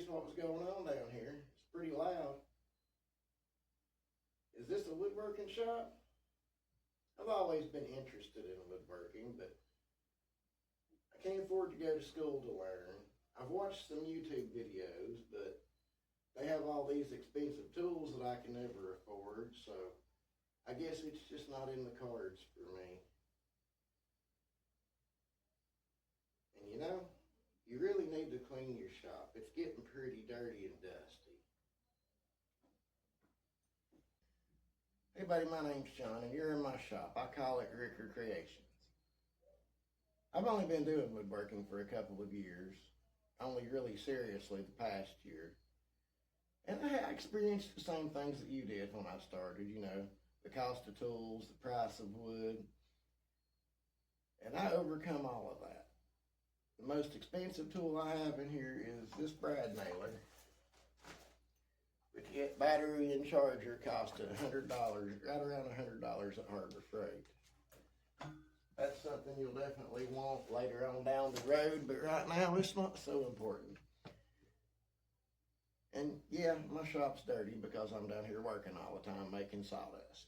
what was going on down here. It's pretty loud. Is this a woodworking shop? I've always been interested in woodworking, but I can't afford to go to school to learn. I've watched some YouTube videos, but they have all these expensive tools that I can never afford, so I guess it's just not in the cards for me. And you know, you really need to clean your shop. It's getting pretty dirty and dusty. Hey buddy, my name's John and you're in my shop. I call it Ricker Creations. I've only been doing woodworking for a couple of years, only really seriously the past year. And I experienced the same things that you did when I started, you know, the cost of tools, the price of wood. And I overcome all of that. The most expensive tool I have in here is this brad nailer. But yet battery and charger cost $100, right around $100 at Harbor Freight. That's something you'll definitely want later on down the road, but right now it's not so important. And yeah, my shop's dirty because I'm down here working all the time making sawdust.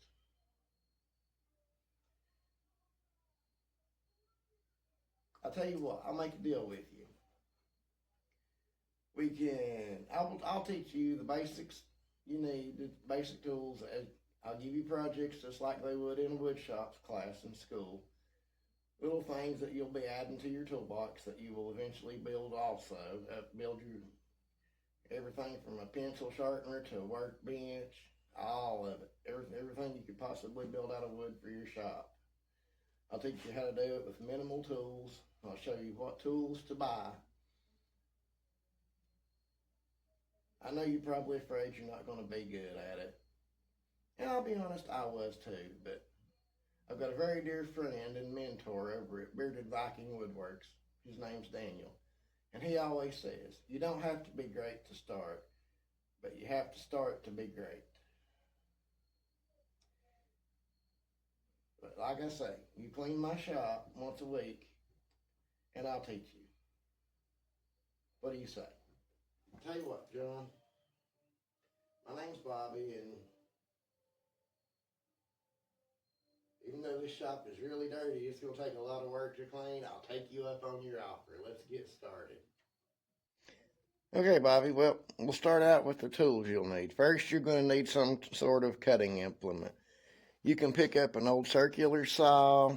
I'll tell you what, I'll make a deal with you. I'll teach you the basics you need, the basic tools. I'll give you projects just like they would in a wood shop's class in school. Little things that you'll be adding to your toolbox that you will eventually build also. Build your everything from a pencil sharpener to a workbench, all of it. Everything you could possibly build out of wood for your shop. I'll teach you how to do it with minimal tools. I'll show you what tools to buy. I know you're probably afraid you're not going to be good at it. And I'll be honest, I was too, but I've got a very dear friend and mentor over at Bearded Viking Woodworks. His name's Daniel. And he always says, you don't have to be great to start, but you have to start to be great. But like I say, you clean my shop once a week, and I'll teach you. What do you say? I'll tell you what, John. My name's Bobby, and even though this shop is really dirty, it's going to take a lot of work to clean. I'll take you up on your offer. Let's get started. Okay, Bobby, well, we'll start out with the tools you'll need. First, you're going to need some sort of cutting implement. You can pick up an old circular saw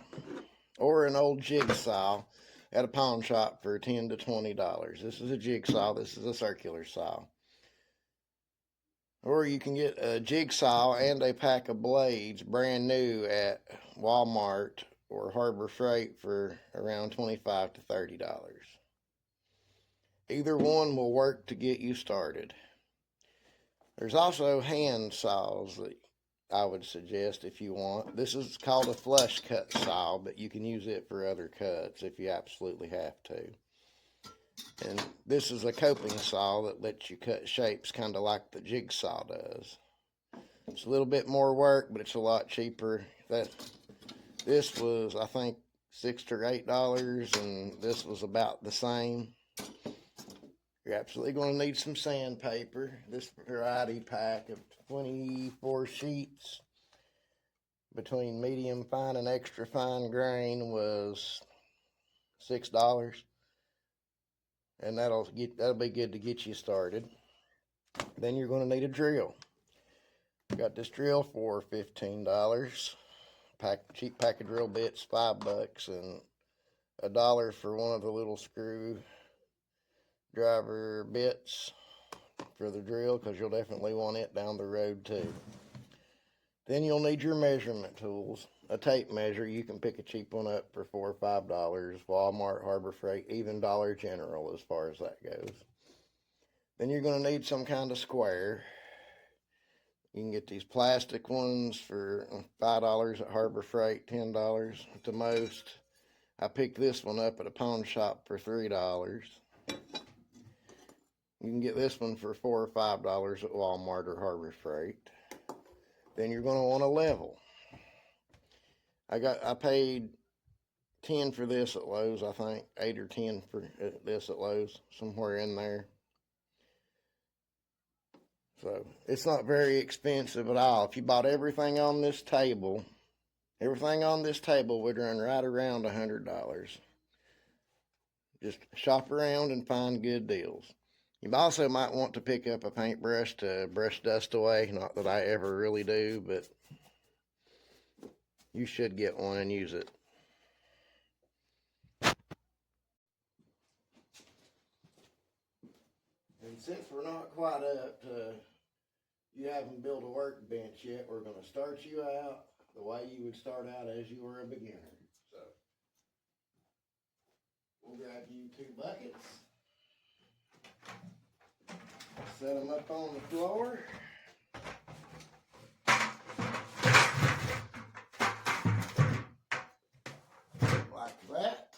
or an old jigsaw at a pawn shop for $10 to $20. This is a jigsaw. This is a circular saw. Or you can get a jigsaw and a pack of blades brand new at Walmart or Harbor Freight for around $25 to $30. Either one will work to get you started. There's also hand saws that I would suggest if you want. This is called a flush cut saw, but you can use it for other cuts if you absolutely have to. And this is a coping saw that lets you cut shapes kind of like the jigsaw does. It's a little bit more work, but it's a lot cheaper. This was, I think, $6 to $8, and this was about the same. You're absolutely going to need some sandpaper. This variety pack of 24 sheets between medium fine and extra fine grain was $6. And that'll be good to get you started. Then you're going to need a drill. Got this drill for $15. Cheap pack of drill bits, $5, and $1 for one of the little screw driver bits for the drill, because you'll definitely want it down the road too. Then you'll need your measurement tools. A tape measure, you can pick a cheap one up for $4 or $5. Walmart, Harbor Freight, even Dollar General as far as that goes. Then you're going to need some kind of square. You can get these plastic ones for $5 at Harbor Freight, $10 at the most. I picked this one up at a pawn shop for $3. You can get this one for $4 or $5 at Walmart or Harbor Freight. Then you're going to want a level. I paid $10 for this at Lowe's, I think. $8 or $10 for this at Lowe's, somewhere in there. So it's not very expensive at all. If you bought everything on this table would run right around $100. Just shop around and find good deals. You also might want to pick up a paintbrush to brush dust away. Not that I ever really do, but you should get one and use it. And since we're not quite up to you haven't built a workbench yet, we're going to start you out the way you would start out as you were a beginner. So we'll grab you 2 buckets, set them up on the floor. Like that.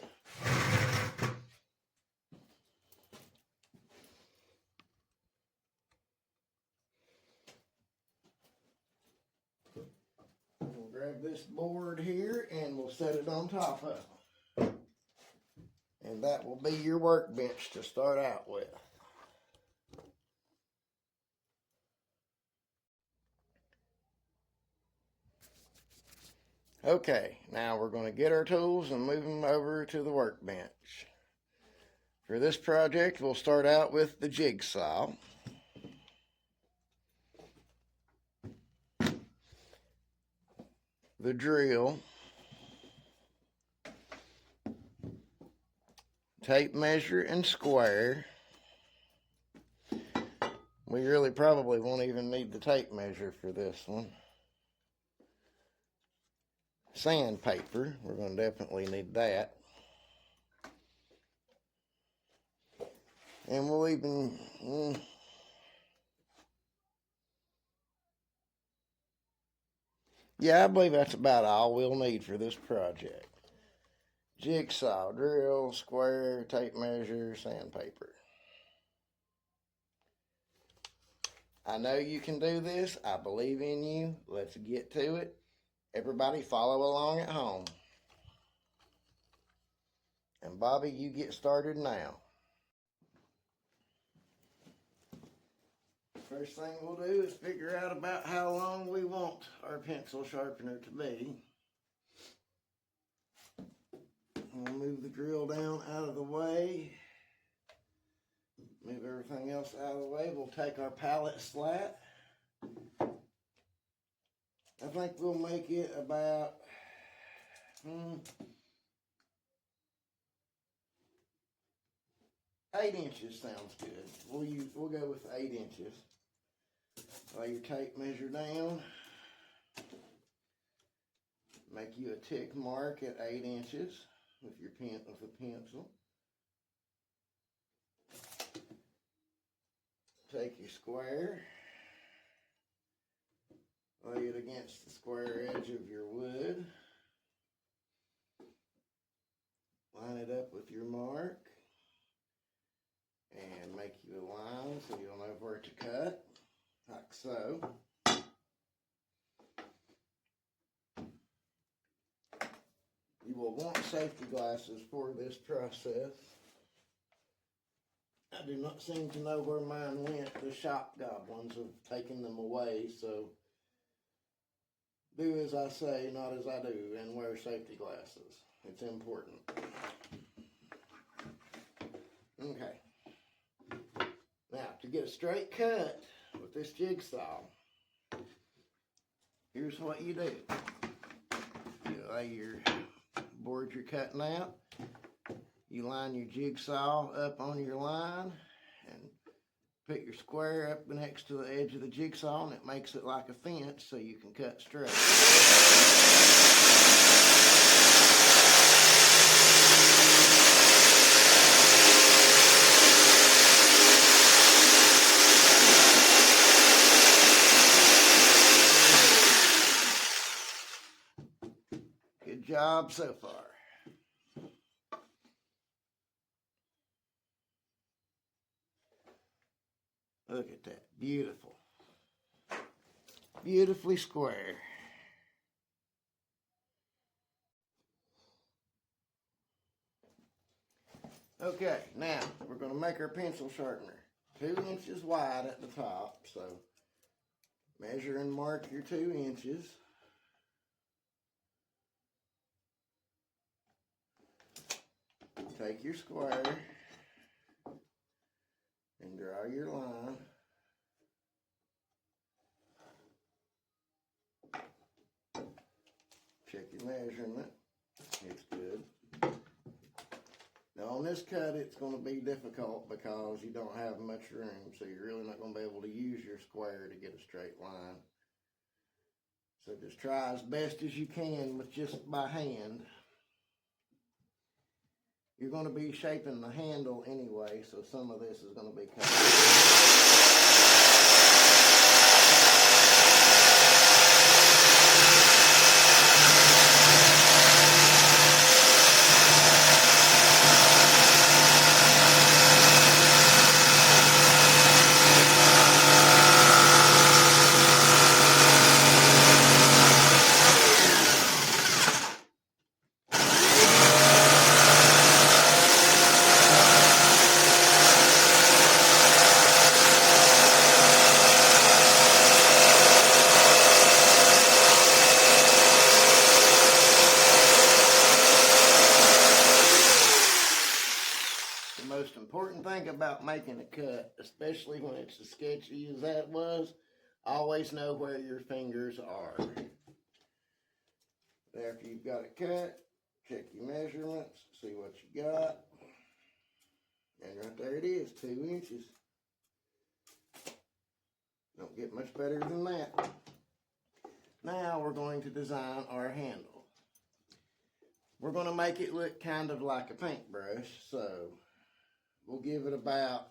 We'll grab this board here and we'll set it on top of it. And that will be your workbench to start out with. Okay, now we're going to get our tools and move them over to the workbench. For this project, we'll start out with the jigsaw. The drill, tape measure and square. We really probably won't even need the tape measure for this one. Sandpaper, we're going to definitely need that. And we'll even, yeah, I believe that's about all we'll need for this project. Jigsaw, drill, square, tape measure, sandpaper. I know you can do this. I believe in you. Let's get to it. Everybody follow along at home. And Bobby, you get started now. First thing we'll do is figure out about how long we want our pencil sharpener to be. We'll move the drill down out of the way. Move everything else out of the way. We'll take our pallet slat. I think we'll make it about 8 inches sounds good. We'll go with 8 inches. Lay your tape measure down. Make you a tick mark at 8 inches with your with a pencil. Take your square. Lay it against the square edge of your wood. Line it up with your mark. And make you a line so you'll know where to cut, like so. You will want safety glasses for this process. I do not seem to know where mine went. The shop goblins have taken them away, so do as I say, not as I do, and wear safety glasses. It's important. Okay. Now, to get a straight cut with this jigsaw, here's what you do. You lay your board you're cutting out. You line your jigsaw up on your line and put your square up next to the edge of the jigsaw, and it makes it like a fence so you can cut straight. Good job so far. Look at that. Beautiful. Beautifully square. Okay, now we're going to make our pencil sharpener 2 inches wide at the top. So Measure and mark your 2 inches. Take your square and draw your line. Check your measurement. It's good. Now on this cut it's going to be difficult because you don't have much room, so you're really not going to be able to use your square to get a straight line. So just try as best as you can with just by hand. You're going to be shaping the handle anyway, so some of this is going to be cut. The most important thing about making a cut, especially when it's as sketchy as that was, always know where your fingers are. After you've got it cut, check your measurements, see what you got. And right there it is, 2 inches. Don't get much better than that. Now we're going to design our handle. We're going to make it look kind of like a paintbrush, so we'll give it about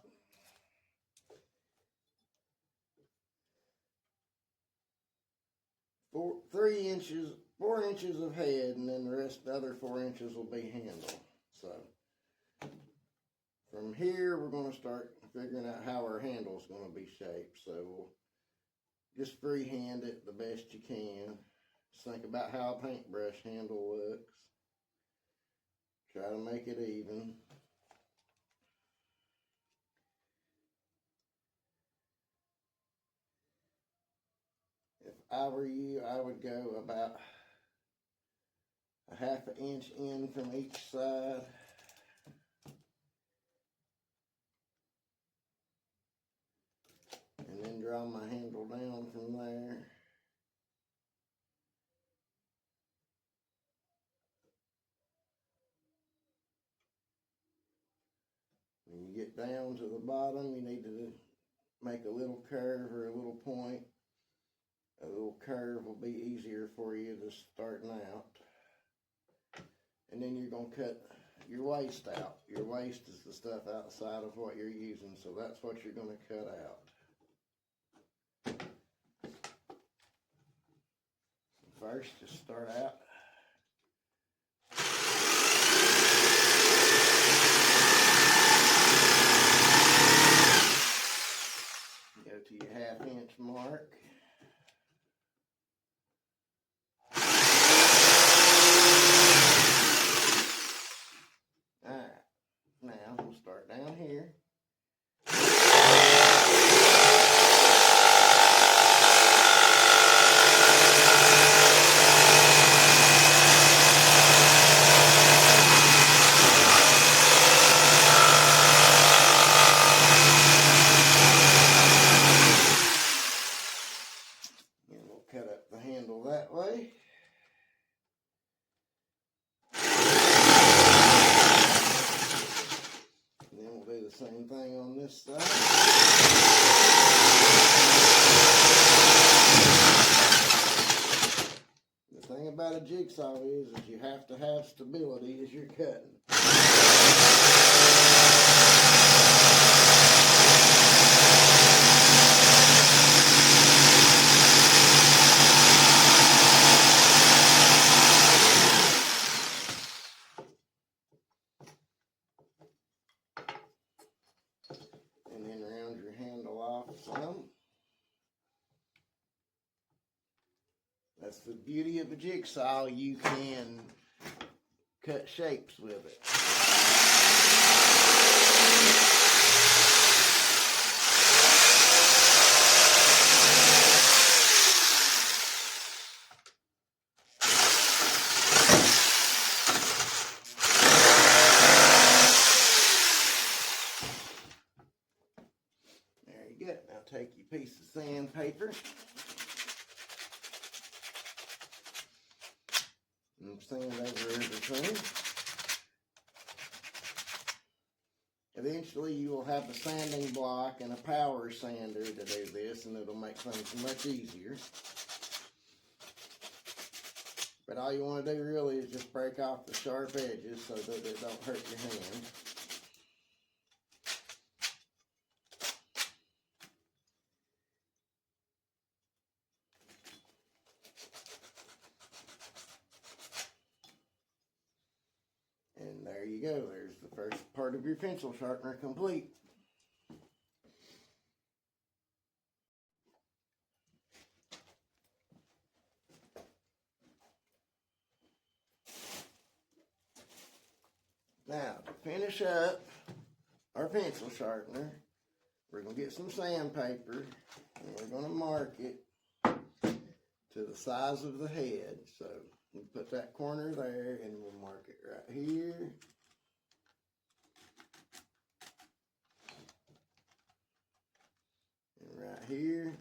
4 inches of head, and then the other 4 inches will be handle. So from here we're going to start figuring out how our handle is going to be shaped. So we'll just freehand it the best you can. Just think about how a paintbrush handle looks. Try to make it even. If I were you, I would go about a 1/2 inch in from each side. And then draw my handle down from there. When you get down to the bottom, you need to make a little curve or a little point. A little curve will be easier for you to starting out. And then you're going to cut your waist out. Your waist is the stuff outside of what you're using, so that's what you're going to cut out. First, just start out. Go to your 1/2 inch mark. Alright, now we'll start down here. Cut up the handle that way. And then we'll do the same thing on this side. The thing about a jigsaw is you have to have stability as you're cutting. And then round your handle off some. That's the beauty of a jigsaw. You can cut shapes with it. take your piece of sandpaper and sand over everything. Eventually you will have a sanding block and a power sander to do this, and it'll make things much easier. But all you want to do really is just break off the sharp edges so that it don't hurt your hand. And there you go. There's the first part of your pencil sharpener complete. Now, to finish up our pencil sharpener, we're going to get some sandpaper and we're going to mark it to the size of the head. So we put that corner there and we'll mark it right here. And right here.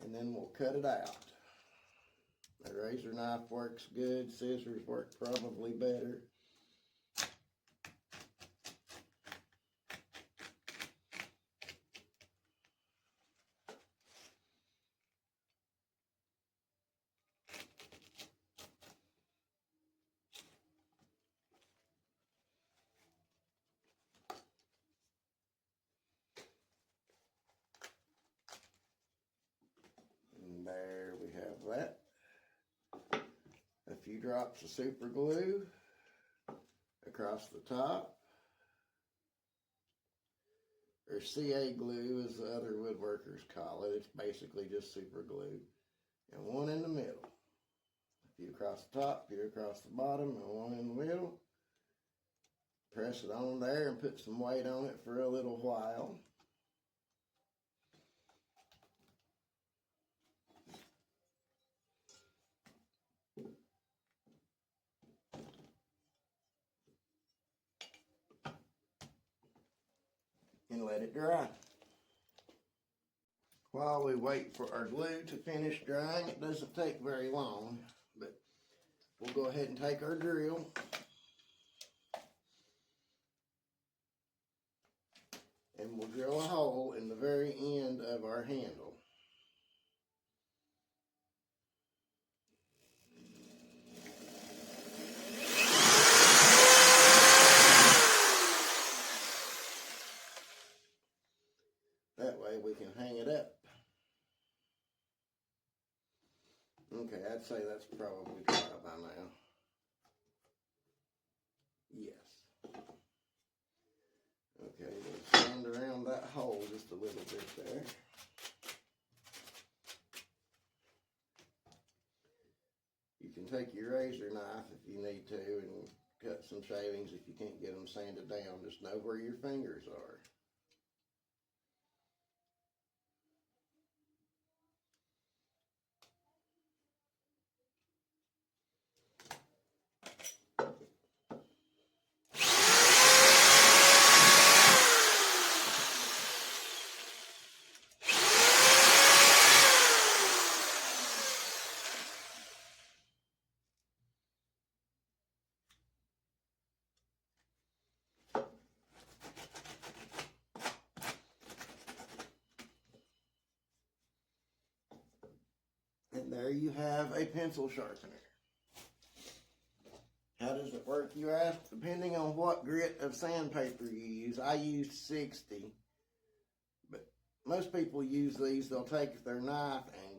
And then we'll cut it out. A razor knife works good, scissors work probably better. And there we have that. A few drops of super glue across the top, or CA glue as the other woodworkers call it. It's basically just super glue. And one in the middle. A few across the top, a few across the bottom, and one in the middle. Press it on there and put some weight on it for a little while. And let it dry. While we wait for our glue to finish drying, it doesn't take very long, but we'll go ahead and take our drill and we'll drill a hole in the very end of our handle. That way we can hang it up. Okay, I'd say that's probably dry by now. Yes. Okay, we'll sand around that hole just a little bit there. You can take your razor knife if you need to and cut some shavings if you can't get them sanded down. Just know where your fingers are. And there you have a pencil sharpener. How does it work, you ask? Depending on what grit of sandpaper you use. I used 60, but most people use these. They'll take their knife and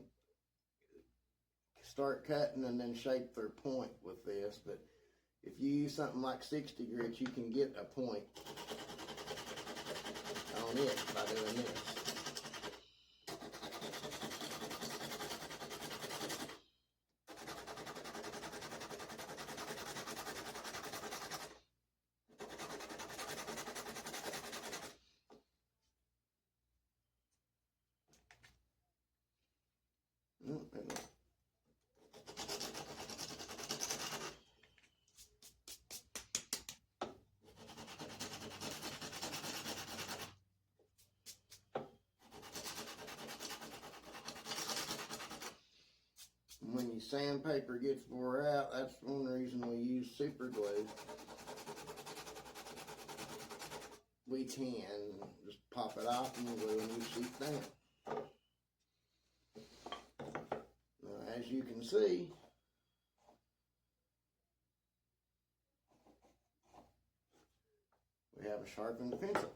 start cutting and then shape their point with this. But if you use something like 60 grit, you can get a point on it by doing this. the sandpaper gets wore out, that's one reason we use super glue. We can just pop it off and glue a new sheet down. Now, as you can see, we have a sharpened pencil.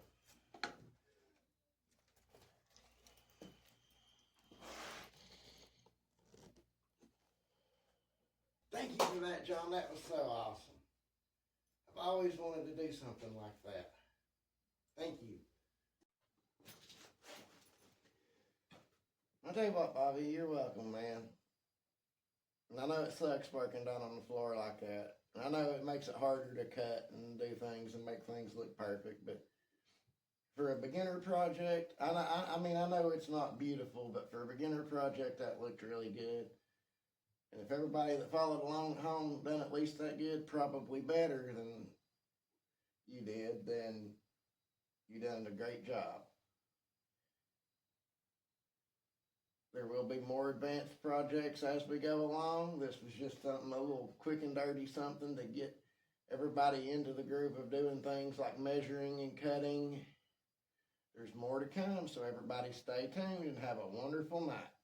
Thank you for that, John. That was so awesome. I've always wanted to do something like that. Thank you. I'll tell you what, Bobby, you're welcome, man. And I know it sucks working down on the floor like that. And I know it makes it harder to cut and do things and make things look perfect, but for a beginner project, I mean, I know it's not beautiful, but for a beginner project, that looked really good. And if everybody that followed along at home done at least that good, probably better than you did, then you done a great job. There will be more advanced projects as we go along. This was just something, a little quick and dirty something to get everybody into the groove of doing things like measuring and cutting. There's more to come, so everybody stay tuned and have a wonderful night.